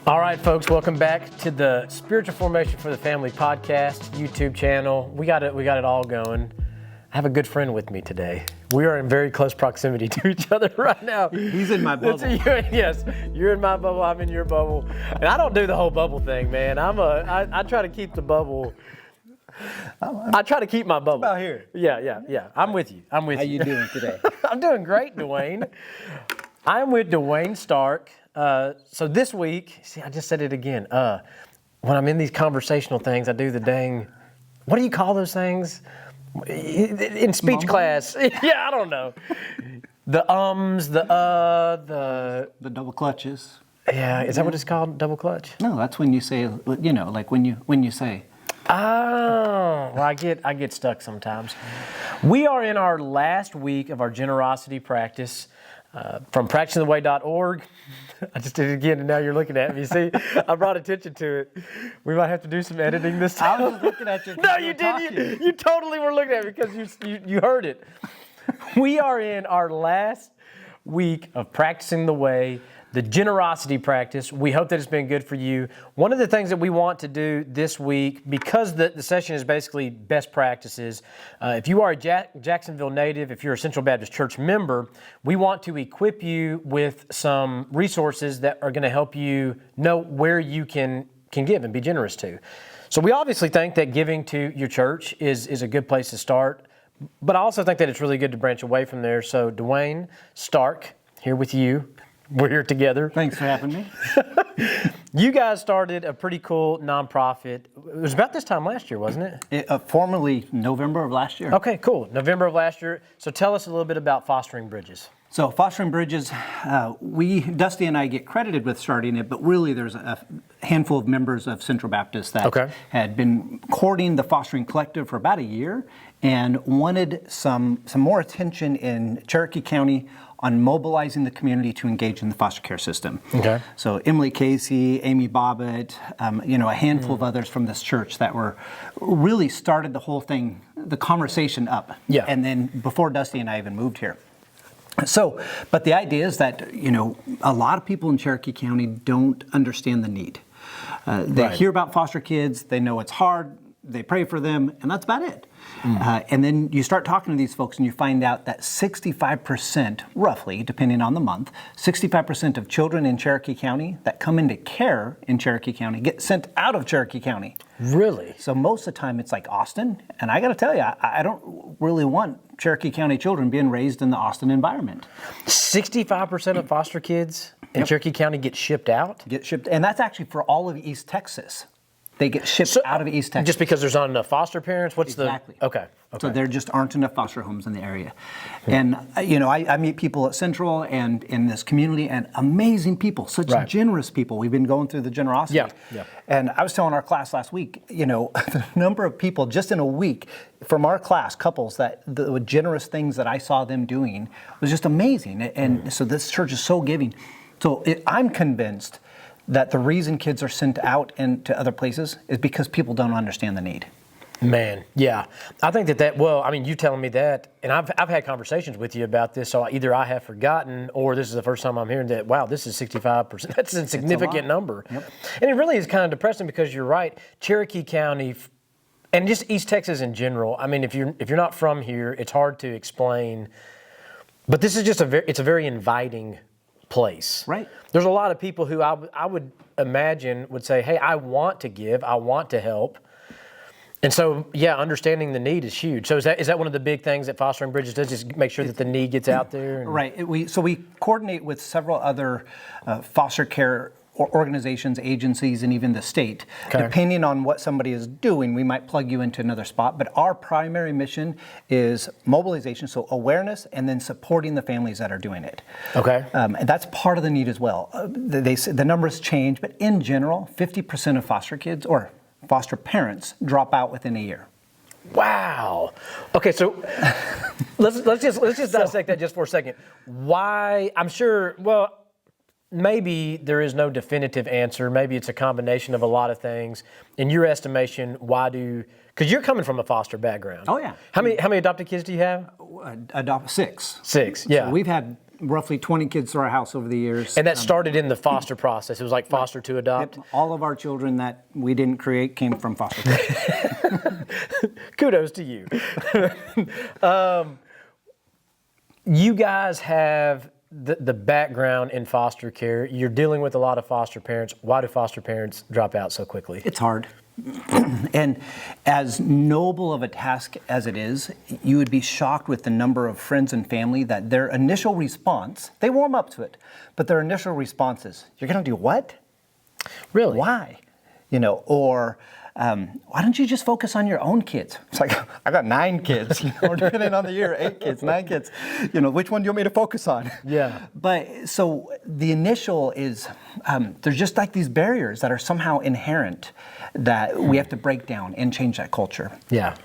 All right, folks, welcome back to the Spiritual Formation for the Family podcast YouTube channel. We got it all going. I have a good friend with me today. We are in very close proximity to each other right now. He's in my bubble. Yes, you're in my bubble, I'm in your bubble. And I don't do the whole bubble thing, man. I try to keep the bubble. I try to keep my bubble. About here. Yeah. I'm with you. How you doing today? I'm doing great, Duane. I'm with Duane Stark. So this week, see, I just said it again. When I'm in these conversational things, I do the dang, what do you call those things? In speech class. Yeah, I don't know. The The double clutches. Yeah, is that what it's called? Double clutch? No, that's when you say, like when you say. Oh, well, I get stuck sometimes. We are in our last week of our generosity practice from practicingtheway.org. I just did it again, and now you're looking at me. See, I brought attention to it. We might have to do some editing this time. I was just looking at you. No, you didn't. You totally were looking at me because you heard it. We are in our last week of practicing the way, the generosity practice. We hope that it's been good for you. One of the things that we want to do this week, because the session is basically best practices, if you are a Jacksonville native, if you're a Central Baptist Church member, we want to equip you with some resources that are going to help you know where you can give and be generous to. So we obviously think that giving to your church is a good place to start, but I also think that it's really good to branch away from there. So Duane Stark, here with you. We're here together. Thanks for having me. You guys started a pretty cool nonprofit. It was about this time last year, wasn't it? Formerly November of last year. Okay, cool. November of last year. So tell us a little bit about Fostering Bridges. So Fostering Bridges, Dusty and I get credited with starting it, but really there's a handful of members of Central Baptist that had been courting the Fostering Collective for about a year and wanted some more attention in Cherokee County on mobilizing the community to engage in the foster care system. Okay. So Emily Casey, Amy Bobbitt, a handful of others from this church that were really started the whole thing, the conversation up. Yeah. And then before Dusty and I even moved here. So, but the idea is that, a lot of people in Cherokee County don't understand the need. They hear about foster kids, they know it's hard, they pray for them, and that's about it. And then you start talking to these folks and you find out that 65%, roughly, depending on the month, 65% of children in Cherokee County that come into care in Cherokee County get sent out of Cherokee County. Really? So most of the time it's like Austin, and I got to tell you, I don't really want Cherokee County children being raised in the Austin environment. 65% of foster kids in Cherokee County get shipped out? Get shipped, and that's actually for all of East Texas. They get shipped out of East Texas. Just because there's not enough foster parents? Exactly. Okay. So there just aren't enough foster homes in the area. And, I meet people at Central and in this community, and amazing people, such generous people. We've been going through the generosity. Yeah. And I was telling our class last week, the number of people just in a week from our class, couples, that the generous things that I saw them doing was just amazing. And so this church is so giving. So I'm convinced that the reason kids are sent out into other places is because people don't understand the need. Man, yeah. I think you telling me that, and I've had conversations with you about this, so either I have forgotten or this is the first time I'm hearing that, wow, this is 65%. That's a significant number. Yep. And it really is kind of depressing because you're right, Cherokee County, and just East Texas in general, I mean, if you're not from here, it's hard to explain, but this is just it's a very inviting place. Right. There's a lot of people who I would imagine would say, hey, I want to give, I want to help. And so, understanding the need is huge. So is that one of the big things that Fostering Bridges does, is make sure that the need gets out there? Right. We coordinate with several other foster care organizations, agencies, and even the state. Okay. Depending on what somebody is doing, we might plug you into another spot. But our primary mission is mobilization, so awareness, and then supporting the families that are doing it. Okay. And that's part of the need as well. The numbers change, but in general, 50% of foster kids or foster parents drop out within a year. Wow. Okay, so let's just dissect that just for a second. Why? I'm sure. Well, maybe there is no definitive answer. Maybe it's a combination of a lot of things. In your estimation, because you're coming from a foster background. Oh, yeah. How many adopted kids do you have? Adopt 6. 6, yeah. So we've had roughly 20 kids to our house over the years. And that started in the foster process. It was like foster to adopt. Yep, all of our children that we didn't create came from foster care. Kudos to you. You guys have the background in foster care. You're dealing with a lot of foster parents. Why do foster parents drop out so quickly? It's hard. And as noble of a task as it is, you would be shocked with the number of friends and family that their initial response, they warm up to it, but their initial response is, you're going to do what? Really? Why? Or why don't you just focus on your own kids? It's like, I got 9 kids, depending on the year, 8 kids, 9 kids. Which one do you want me to focus on? Yeah. But so the initial is, there's just like these barriers that are somehow inherent that we have to break down and change that culture. Yeah.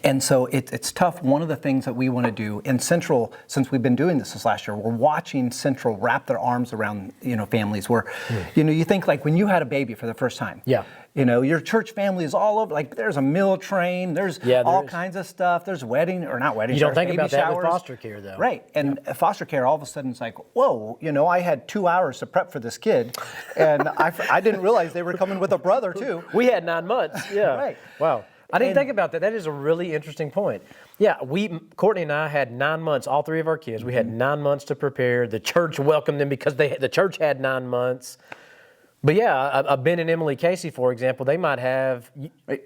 And so it's tough. One of the things that we want to do in Central, since we've been doing this last year, we're watching Central wrap their arms around, families where, you think like when you had a baby for the first time. Yeah. Your church family is all over, like there's a meal train, there's all kinds of stuff, there's not weddings. You don't think baby about showers. that with foster care though. Right, and foster care, all of a sudden it's like, whoa, I had 2 hours to prep for this kid, and I didn't realize they were coming with a brother too. We had 9 months, yeah. Right. Wow. I didn't think about that. That is a really interesting point. Yeah, Courtney and I had 9 months, all 3 of our kids. We had 9 months to prepare. The church welcomed them because the church had 9 months. But yeah, Ben and Emily Casey, for example, they might have...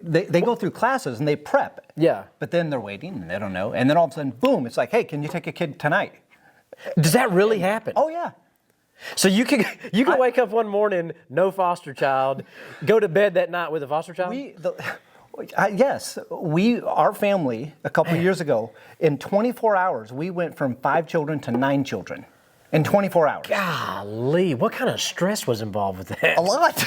They go through classes and they prep. Yeah. But then they're waiting and they don't know. And then all of a sudden, boom, it's like, hey, can you take a kid tonight? Does that really happen? Oh, yeah. So you can wake up one morning, no foster child, go to bed that night with a foster child? Yes, our family, a couple of years ago, in 24 hours, we went from 5 children to 9 children. In 24 hours. Golly, what kind of stress was involved with that? A lot.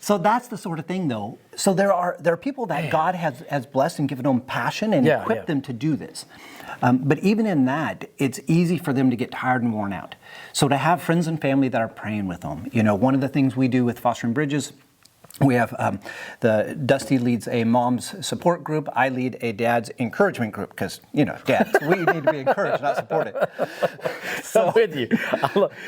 So that's the sort of thing, though. So there are people that God has blessed and given them passion and equipped them to do this. But even in that, it's easy for them to get tired and worn out. So to have friends and family that are praying with them. One of the things we do with Fostering Bridges, we have Dusty leads a mom's support group. I lead a dad's encouragement group because, dads, we need to be encouraged, not supported. So, I'm with you.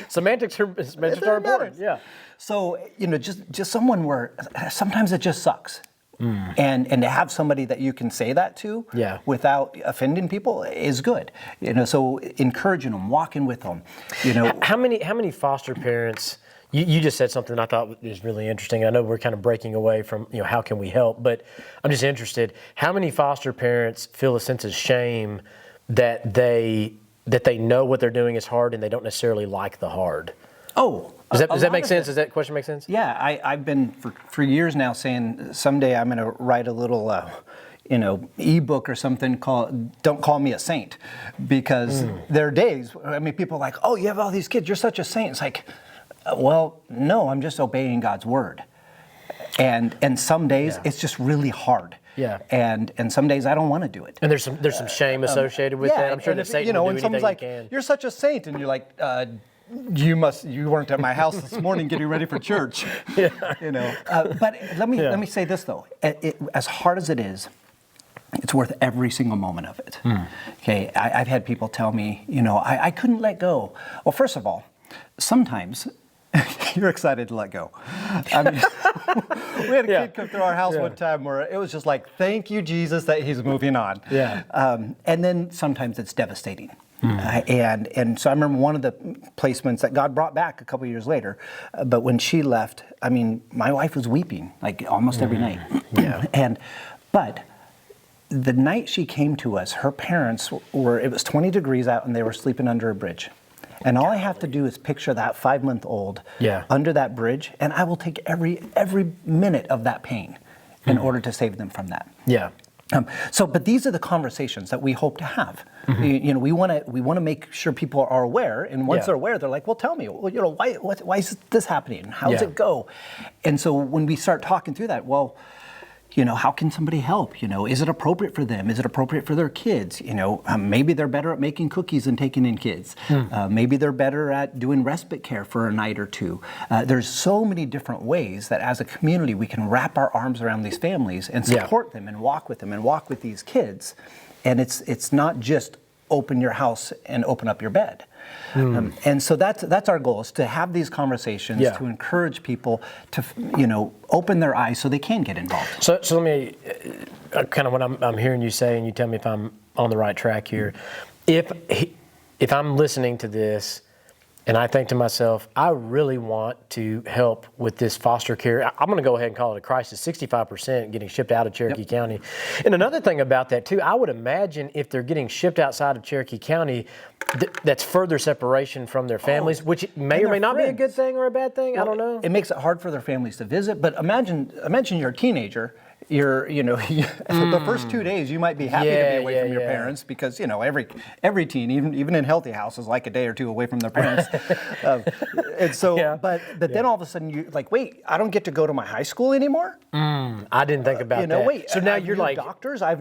Semantics are important. Yeah. So, just someone where sometimes it just sucks. And to have somebody that you can say that to without offending people is good. So encouraging them, walking with them. How many foster parents... You just said something I thought was really interesting. I know we're kind of breaking away from, how can we help? But I'm just interested, how many foster parents feel a sense of shame that they know what they're doing is hard and they don't necessarily like the hard? Oh. Does that make sense? Does that question make sense? Yeah, I've been for years now saying someday I'm going to write a little ebook or something called "Don't Call Me a Saint," because there are days. People are like, "Oh, you have all these kids. You're such a saint." It's like, well, no, I'm just obeying God's word. And some days it's just really hard. Yeah. And some days I don't want to do it. And there's some shame associated with that. I'm sure that Satan will do anything someone's like, he can. "You're such a saint," and you're like, you weren't at my house this morning getting ready for church. But let me say this though. As hard as it is, it's worth every single moment of it. Okay. I've had people tell me, I couldn't let go. Well, first of all, sometimes you're excited to let go. We had a kid come through our house one time where it was just like, thank you, Jesus, that he's moving on. Yeah. And then sometimes it's devastating. And so I remember one of the placements that God brought back a couple of years later, but when she left, my wife was weeping like almost every night. But the night she came to us, her parents it was 20 degrees out and they were sleeping under a bridge. And all I have to do is picture that 5-month-old under that bridge, and I will take every minute of that pain in order to save them from that. Yeah. But these are the conversations that we hope to have. We want to make sure people are aware, and once they're aware, they're like, "Well, tell me, why is this happening? How does it go?" And so when we start talking through that, well, how can somebody help? Is it appropriate for them? Is it appropriate for their kids? Maybe they're better at making cookies than taking in kids. Maybe they're better at doing respite care for a night or two. There's so many different ways that as a community we can wrap our arms around these families and support them and walk with them and walk with these kids. And it's not just open your house and open up your bed. And so that's our goal, is to have these conversations, to encourage people to, open their eyes so they can get involved. So let me, kind of what I'm hearing you say, and you tell me if I'm on the right track here. If I'm listening to this and I think to myself, I really want to help with this foster care, I'm going to go ahead and call it a crisis, 65% getting shipped out of Cherokee County. And another thing about that too, I would imagine if they're getting shipped outside of Cherokee County, that's further separation from their families, which may or may not be a good thing or a bad thing. Well, I don't know. It makes it hard for their families to visit, but imagine you're a teenager. The first 2 days you might be happy to be away from your parents, because every teen, even in healthy houses, like a day or two away from their parents. And so, but then all of a sudden you're like, wait, I don't get to go to my high school anymore. I didn't think about that. Wait, so now you're like doctors. I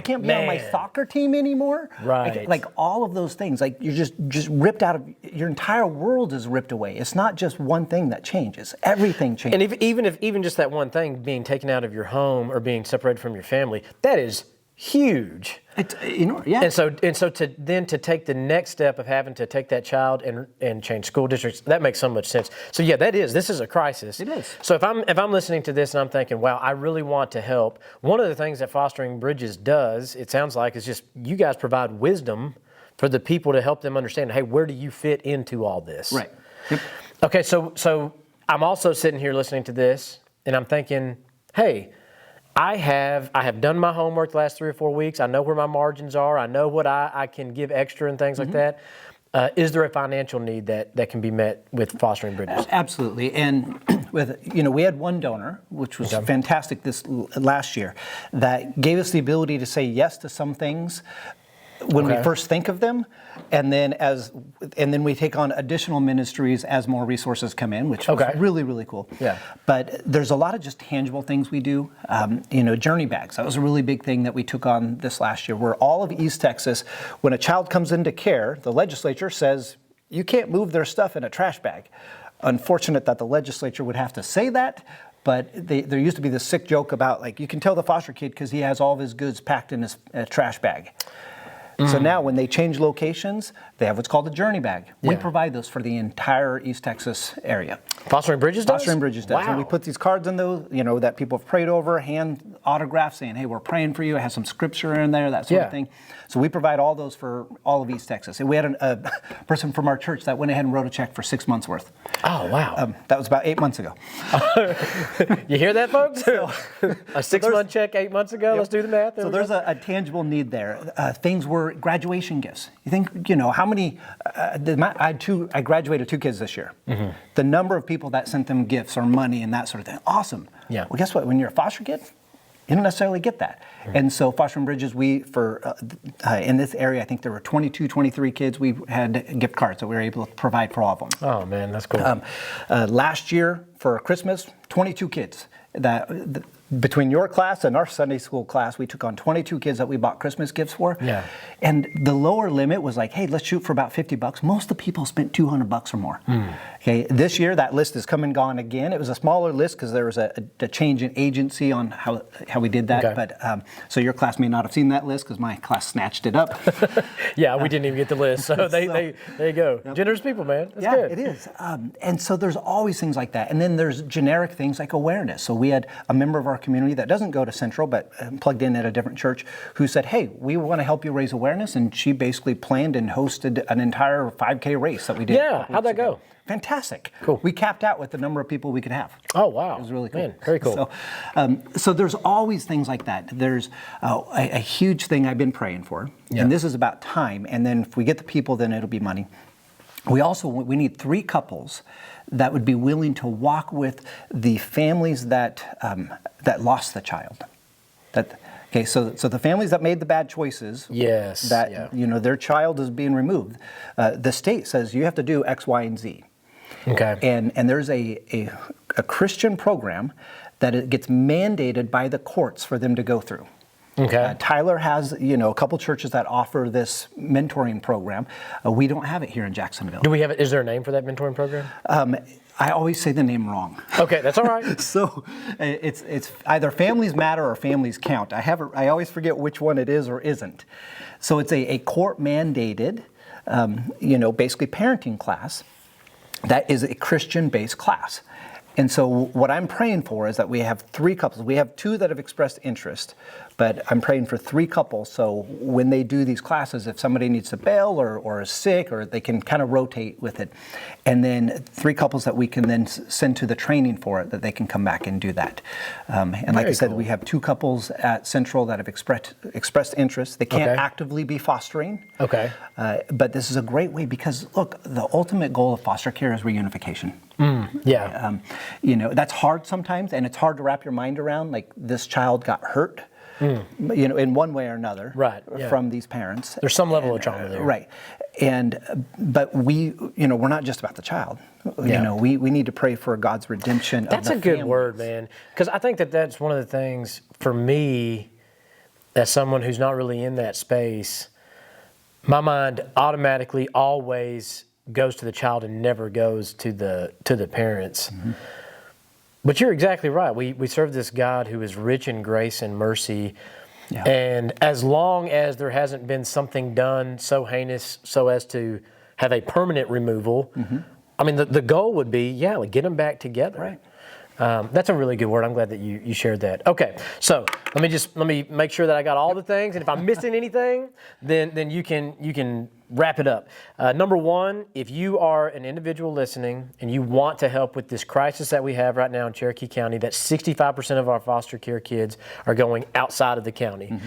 can't be on my soccer team anymore. Right. Like all of those things. Like you're just ripped out of your entire world is ripped away. It's not just one thing that changes. Everything changes. And even just that one thing being taken out of your home or being separated from your family, that is huge. And so to take the next step of having to take that child and change school districts, that makes so much sense. So this is a crisis. It is. So if I'm listening to this and I'm thinking, wow, I really want to help. One of the things that Fostering Bridges does, it sounds like, is just you guys provide wisdom for the people to help them understand, hey, where do you fit into all this? Right. Yep. Okay, so I'm also sitting here listening to this and I'm thinking, hey, I have done my homework the last 3 or 4 weeks. I know where my margins are. I know what I can give extra and things like that. Is there a financial need that can be met with Fostering Bridges? Absolutely. And we had one donor, which was fantastic this last year, that gave us the ability to say yes to some things when we first think of them, and then we take on additional ministries as more resources come in, which was really, really cool. Yeah. But there's a lot of just tangible things we do. Journey bags. That was a really big thing that we took on this last year, where all of East Texas, when a child comes into care, the legislature says you can't move their stuff in a trash bag. Unfortunate that the legislature would have to say that. But there used to be this sick joke about, like, you can tell the foster kid because he has all of his goods packed in his trash bag. So now when they change locations, they have what's called a journey bag. We provide those for the entire East Texas area. Fostering Bridges does? Fostering Bridges does. Wow. And we put these cards in those, that people have prayed over, hand autographs saying, hey, we're praying for you. It has some scripture in there, that sort of thing. So we provide all those for all of East Texas. And we had a person from our church that went ahead and wrote a check for 6 months worth. Oh, wow. That was about 8 months ago. You hear that, folks? A 6-month check 8 months ago? Let's do the math. So there's a tangible need there. Things were graduation gifts. You think, how many, I graduated 2 kids this year. The number of people that sent them gifts or money and that sort of thing, awesome. Yeah. Well, guess what? When you're a foster kid, you don't necessarily get that. And so Fostering Bridges, in this area, I think there were 22, 23 kids. We had gift cards that we were able to provide for all of them. Oh, man, that's cool. Last year for Christmas, 22 kids. Between your class and our Sunday school class, we took on 22 kids that we bought Christmas gifts for. Yeah. And the lower limit was like, hey, let's shoot for about $50. Most of the people spent $200 or more. Okay. This year, that list has come and gone again. It was a smaller list because there was a change in agency on how we did that. Okay. But so your class may not have seen that list because my class snatched it up. We didn't even get the list. So there you go. Yep. Generous people, man. That's good. It is. And so there's always things like that. And then there's generic things like awareness. So we had a member of our community that doesn't go to Central but plugged in at a different church who said, hey, we want to help you raise awareness. And she basically planned and hosted an entire 5K race that we did. Yeah, how'd that go? Fantastic. Cool. We capped out with the number of people we could have. Oh, wow. It was really cool. Man, very cool. So there's always things like that. There's a huge thing I've been praying for. And this is about time. And then if we get the people, then it'll be money. We need 3 couples that would be willing to walk with the families that lost the child. So the families that made the bad choices, their child is being removed. The state says you have to do X, Y, and Z. Okay. And there's a Christian program that it gets mandated by the courts for them to go through. Okay. Tyler has, a couple churches that offer this mentoring program. We don't have it here in Jacksonville. Do we have it? Is there a name for that mentoring program? I always say the name wrong. Okay, that's all right. So it's either Families Matter or Families Count. I always forget which one it is or isn't. So it's a court-mandated, basically parenting class that is a Christian-based class. And so what I'm praying for is that we have 3 couples. We have 2 that have expressed interest, but I'm praying for 3 couples. So when they do these classes, if somebody needs to bail or is sick, or they can kind of rotate with it. And then 3 couples that we can then send to the training for it, that they can come back and do that. And like I said, cool. we have 2 couples at Central that have expressed interest. They can't actively be fostering. Okay. But this is a great way because, look, the ultimate goal of foster care is reunification. Yeah. That's hard sometimes, and it's hard to wrap your mind around. Like, this child got hurt, in one way or another, Right, yeah. from these parents. There's some level of trauma there. Right. But we're not just about the child. Yeah. We need to pray for God's redemption. That's of a the good families. word, man. Because I think that's one of the things for me, as someone who's not really in that space, my mind automatically always goes to the child and never goes to the parents. Mm-hmm. But you're exactly right. We serve this God who is rich in grace and mercy. Yeah. And as long as there hasn't been something done so heinous so as to have a permanent removal, I mean, the goal would be, get them back together. Right. That's a really good word. I'm glad that you shared that. Okay, so let me make sure that I got all the things, and if I'm missing anything, then you can wrap it up. Number 1, if you are an individual listening and you want to help with this crisis that we have right now in Cherokee County, that 65% of our foster care kids are going outside of the county.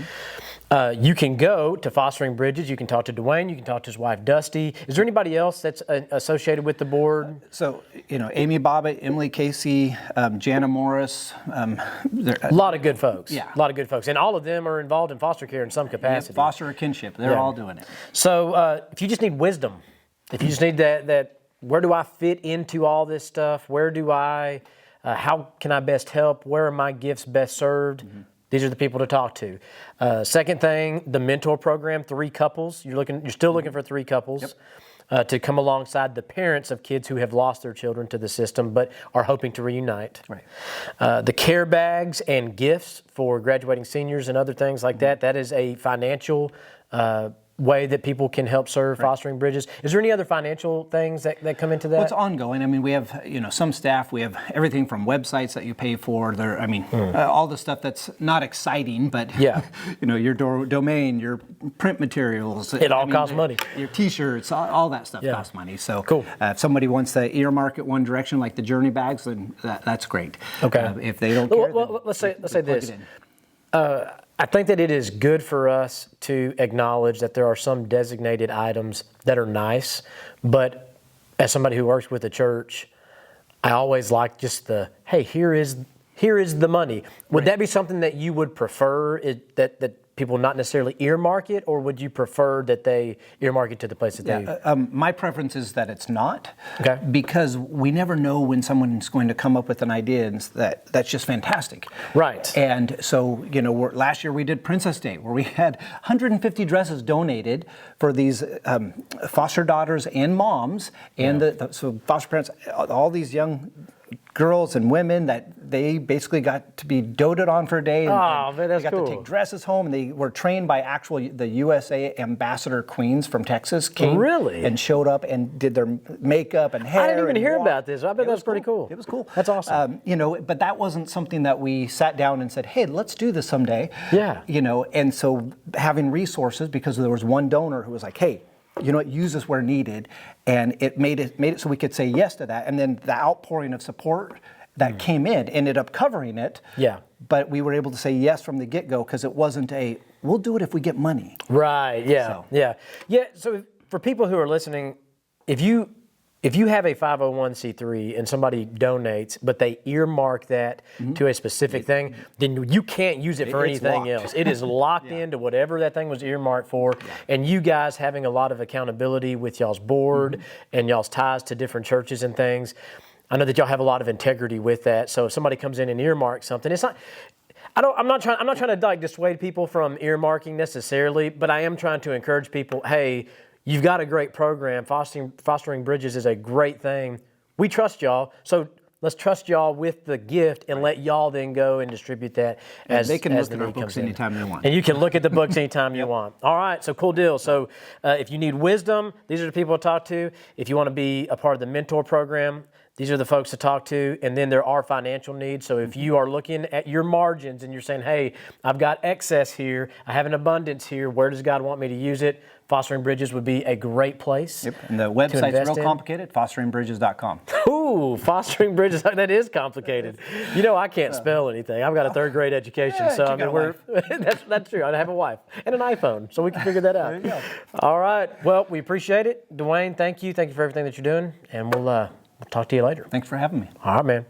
You can go to Fostering Bridges. You can talk to Duane. You can talk to his wife, Dusty. Is there anybody else that's associated with the board? So, Amy Bobbitt, Emily Casey, Jana Morris. A lot of good folks. Yeah. A lot of good folks. And all of them are involved in foster care in some capacity. Foster or kinship. They're all doing it. So if you just need wisdom, if you just need that where do I fit into all this stuff? Where do I, how can I best help? Where are my gifts best served? These are the people to talk to. Second thing, the mentor program, 3 couples. You're still looking for 3 couples to come alongside the parents of kids who have lost their children to the system but are hoping to reunite. Right. The care bags and gifts for graduating seniors and other things like that. That is a financial way that people can help serve Fostering Bridges. Is there any other financial things that come into that? Well, it's ongoing. I mean, we have, some staff, we have everything from websites that you pay for, all the stuff that's not exciting, but, your domain, your print materials. It all costs money. Your T-shirts, all that stuff costs money. So cool. If somebody wants to earmark it one direction, like the Journey bags, then that's great. Okay. If they don't care, well, let's say this. It I think that it is good for us to acknowledge that there are some designated items that are nice, but as somebody who works with a church, I always like just hey, here is the money. Would that be something that you would prefer, that people not necessarily earmark it, or would you prefer that they earmark it to the place that they... My preference is that it's not, Okay. because we never know when someone's going to come up with an idea and that's just fantastic. Right. And so, last year we did Princess Day, where we had 150 dresses donated for these foster daughters and moms, and so foster parents, all these young girls and women that they basically got to be doted on for a day. And man, that's they got cool. to take dresses home, and they were trained by the USA ambassador queens from Texas came Really? and showed up and did their makeup and hair. I didn't even and hear walk. about this. I bet that's pretty cool. It was cool. That's awesome. But that wasn't something that we sat down and said, hey, let's do this someday. Yeah. And so having resources, because there was one donor who was like, hey, use this where needed, and it made it so we could say yes to that. And then the outpouring of support that came in ended up covering it. Yeah. But we were able to say yes from the get-go, because it wasn't we'll do it if we get money. Right. Yeah. Yeah. So for people who are listening, if you have a 501c3 and somebody donates, but they earmark that to a specific thing, then you can't use it for anything else. It is locked into whatever that thing was earmarked for. Yeah. And you guys having a lot of accountability with y'all's board and y'all's ties to different churches and things, I know that y'all have a lot of integrity with that. So if somebody comes in and earmarks something, it's not. I'm not trying to dissuade people from earmarking necessarily, but I am trying to encourage people. Hey, you've got a great program. Fostering Bridges is a great thing. We trust y'all. So let's trust y'all with the gift and let y'all then go and distribute that as they can as look the at our need books comes in. anytime they want. And you can look at the books anytime you want. All right, so cool deal. So if you need wisdom, these are the people to talk to. If you want to be a part of the mentor program, these are the folks to talk to. And then there are financial needs. So if you are looking at your margins and you're saying, hey, I've got excess here, I have an abundance here, where does God want me to use it? Fostering Bridges would be a great place. Yep. And the website's invest real in. complicated, fosteringbridges.com. Ooh, Fostering Bridges, that is complicated. You know, I can't spell anything. I've got a third grade education, Yeah, so you I mean, got a that's true. I have a wife and an iPhone, so we can figure that out. There you go. All right. Well, we appreciate it. Duane, thank you. Thank you for everything that you're doing, and we'll talk to you later. Thanks for having me. All right, man.